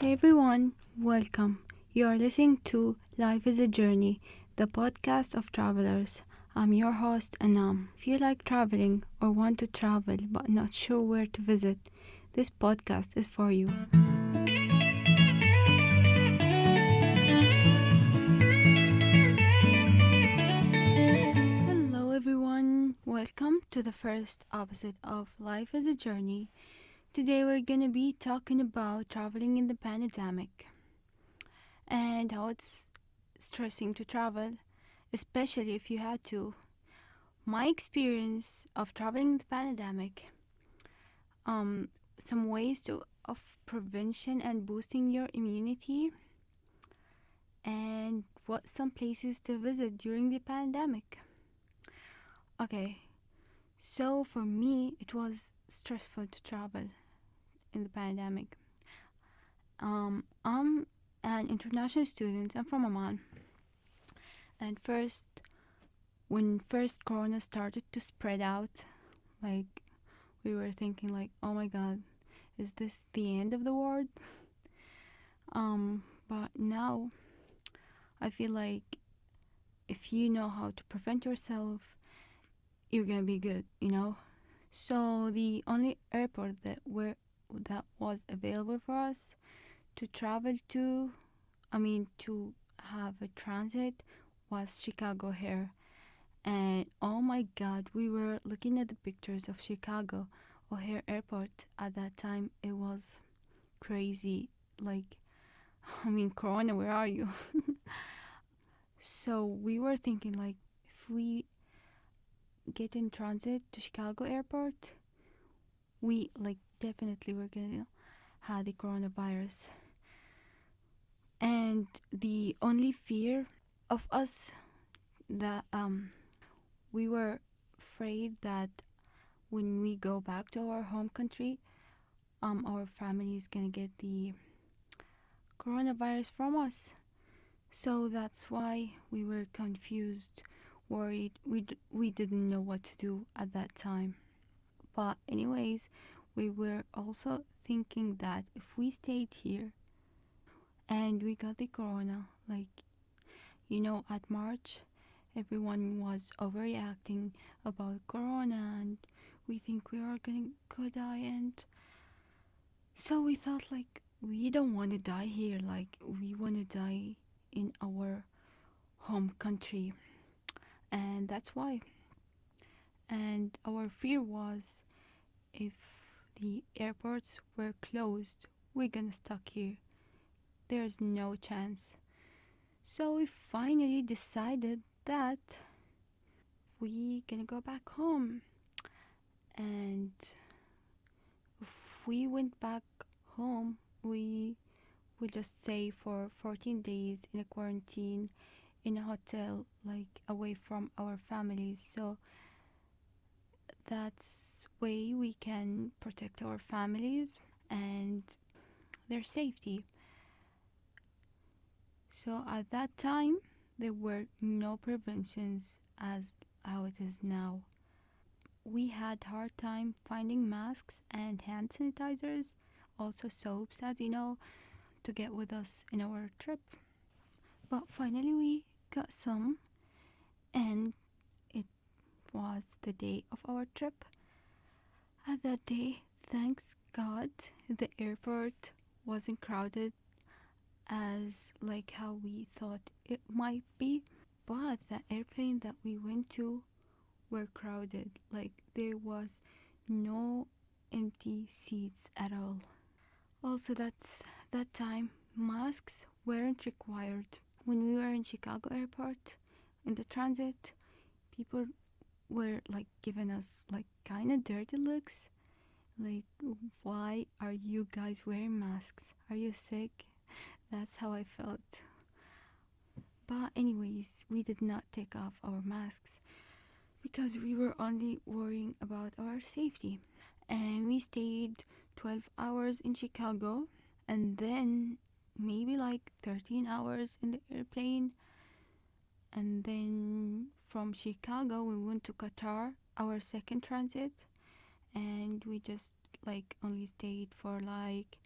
Hey everyone, welcome. You are listening to Life is a Journey, the podcast of travelers. I'm your host, Anaam. If you like traveling or want to travel but not sure where to visit, this podcast is for you. Hello everyone, welcome to the first episode of Life is a Journey. Today we're gonna be talking about traveling in the pandemic and how it's stressing to travel, especially if you had to. My experience of traveling in the pandemic, um, some ways of prevention and boosting your immunity, and what some places to visit during the pandemic. Okay, so for me, it was stressful to travel in the pandemic. I'm an international student. I'm from Oman, and when first Corona started to spread out, like we were thinking, like, oh my God, is this the end of the world? But now I feel like if you know how to prevent yourself, you're gonna be good. So the only airport that was available for us to travel to, to have a transit, was Chicago here. And oh my God, we were looking at the pictures of Chicago O'Hare Airport at that time. It was crazy. Like, Corona, where are you? So we were thinking, like, if we get in transit to Chicago Airport, we like definitely were gonna have the coronavirus. And the only fear of us that we were afraid that when we go back to our home country, our family is gonna get the coronavirus from us. So that's why we were confused, worried. We didn't know what to do at that time. But anyways, we were also thinking that if we stayed here and we got the corona, at March, everyone was overreacting about corona and we think we are gonna go die, and so we thought, like, we don't want to die here, like we want to die in our home country. And that's why. And our fear was, if the airports were closed, we're gonna stuck here. There's no chance. So we finally decided that we gonna go back home. And if we went back home, we would just stay for 14 days in a quarantine in a hotel, like away from our families. So that's way we can protect our families and their safety. So at that time, there were no preventions as how it is now. We had hard time finding masks and hand sanitizers, also soaps, as you know, to get with us in our trip. But finally we got some, and it was the day of our trip. At that day, thanks God, the airport wasn't crowded as like how we thought it might be, but the airplane that we went to were crowded. Like, there was no empty seats at all. Also, that time masks weren't required. When we were in Chicago airport in the transit, people were like giving us like kind of dirty looks, like, why are you guys wearing masks? Are you sick? That's how I felt. But anyways, we did not take off our masks because we were only worrying about our safety. And we stayed 12 hours in Chicago, and then maybe like 13 hours in the airplane. And then from Chicago, we went to Qatar, our second transit, and we just like only stayed for like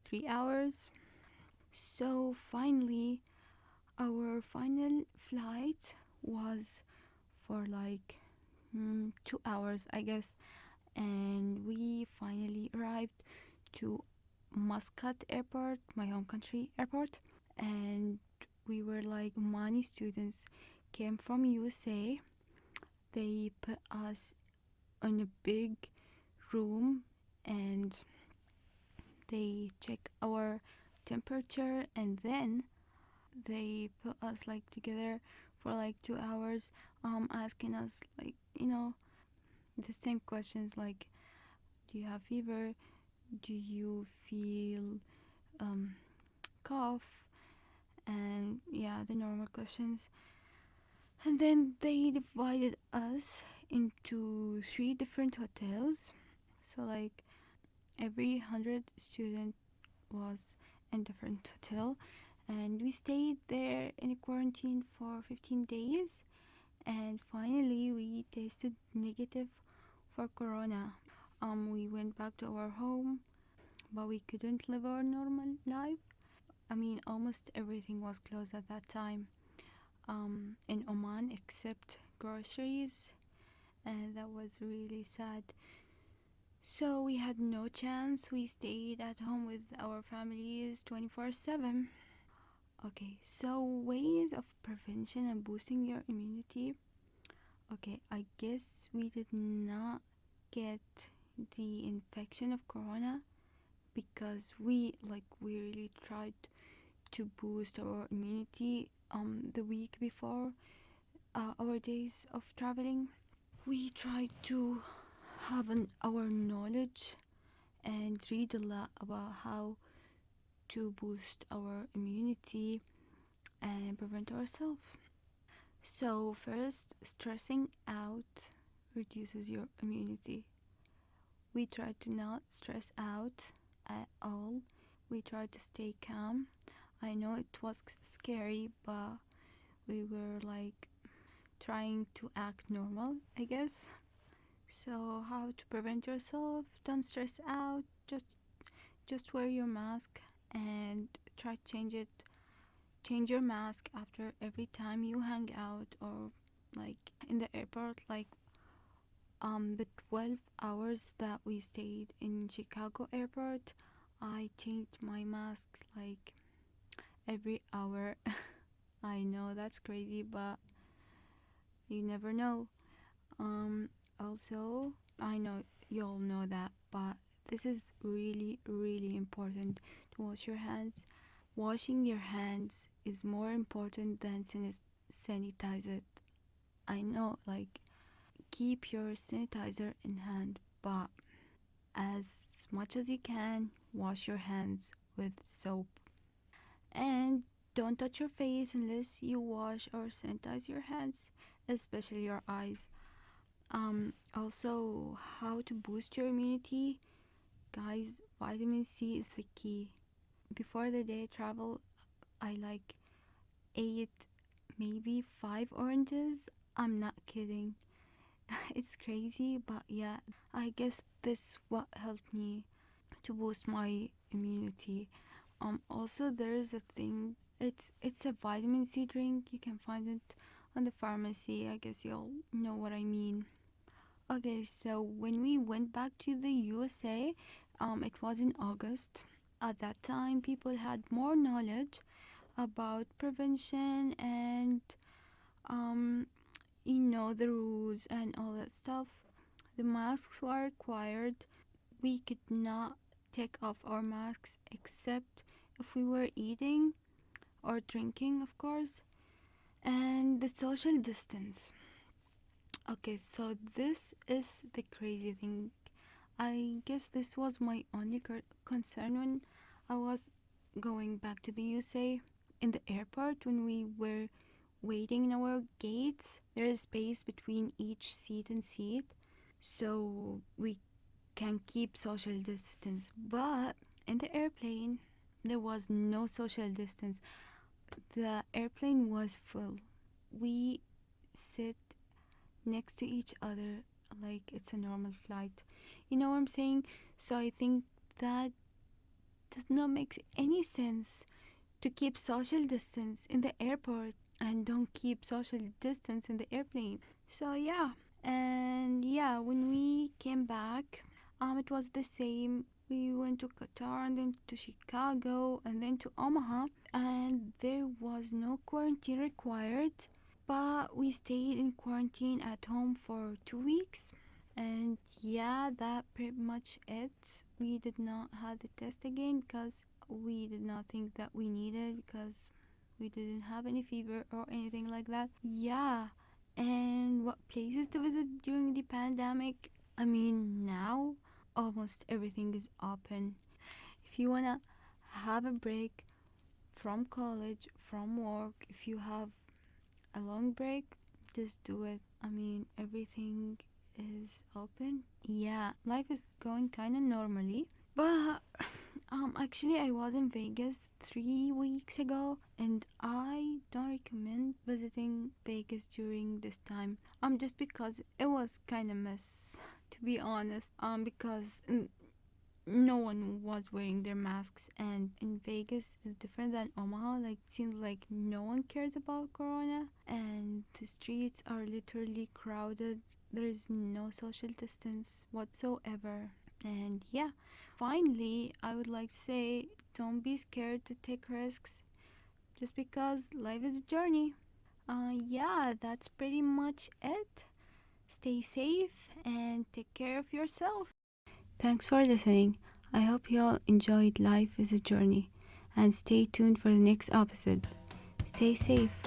3 hours. So finally, our final flight was for like 2 hours, I guess, and we finally arrived to Muscat Airport, my home country airport, and we were like many students came from USA. They put us in a big room and they check our temperature, and then they put us like together for like 2 hours, asking us like the same questions like, do you have fever, do you feel um cough, and yeah, the normal questions. And then they divided us into three different hotels. So like every 100 student was in different hotel, and we stayed there in a quarantine for 15 days, and finally we tested negative for corona. We went back to our home, but we couldn't live our normal life. I mean, almost everything was closed at that time in Oman except groceries, and that was really sad. So we had no chance. We stayed at home with our families 24/7. Okay, so ways of prevention and boosting your immunity. Okay, I guess we did not get the infection of corona because we really tried to boost our immunity the week before our days of traveling. We tried to have our knowledge and read a lot about how to boost our immunity and prevent ourselves. So, first, stressing out reduces your immunity. We try to not stress out at all. We try to stay calm. I know it was scary, but we were like trying to act normal, I guess. So, how to prevent yourself? Don't stress out. Just wear your mask and try to change it. Change your mask after every time you hang out or like in the airport. Like the 12 hours that we stayed in Chicago airport, I changed my masks like every hour. I know that's crazy, but you never know. Also, I know you all know that, but this is really, really important to wash your hands. Washing your hands is more important than sanitize it. I know, like, keep your sanitizer in hand, but as much as you can, wash your hands with soap. And don't touch your face unless you wash or sanitize your hands, especially your eyes. Also, how to boost your immunity, guys. Vitamin C is the key. Before the day travel, I like ate maybe 5 oranges. I'm not kidding. It's crazy, but yeah, I guess this what helped me to boost my immunity. Also there is a thing. It's a vitamin C drink. You can find it on the pharmacy. I guess you'll know what I mean. Okay, so when we went back to the USA, it was in August. At that time, people had more knowledge about prevention and um, the rules and all that stuff. The masks were required. We could not take off our masks except if we were eating or drinking, of course. And the social distance. Okay, so this is the crazy thing. I guess this was my only concern when I was going back to the USA. In the airport, when we were waiting in our gates, there is space between each seat and seat, so we can keep social distance. But in the airplane, there was no social distance. The airplane was full. We sit next to each other like it's a normal flight. You know what I'm saying? So I think that does not make any sense to keep social distance in the airport and don't keep social distance in the airplane. So yeah, and yeah, when we came back, it was the same. We went to Qatar and then to Chicago and then to Omaha, and there was no quarantine required, but we stayed in quarantine at home for 2 weeks. And yeah, that pretty much it. We did not have the test again because we did not think that we needed, because we didn't have any fever or anything like that. Yeah, and what places to visit during the pandemic? I mean, now almost everything is open. If you wanna have a break from college, from work, if you have a long break, just do it. I mean, everything is open. Yeah, life is going kind of normally. But actually, I was in Vegas 3 weeks ago, and I don't recommend visiting Vegas during this time. Just because it was kind of mess, to be honest. Because no one was wearing their masks, and in Vegas is different than Omaha. Like, it seems like no one cares about corona, and the streets are literally crowded. There's no social distance whatsoever. And yeah, finally, I would like to say, don't be scared to take risks, just because life is a journey. Yeah, that's pretty much it. Stay safe and take care of yourself. Thanks for listening. I hope you all enjoyed Life is a Journey, and stay tuned for the next episode. Stay safe.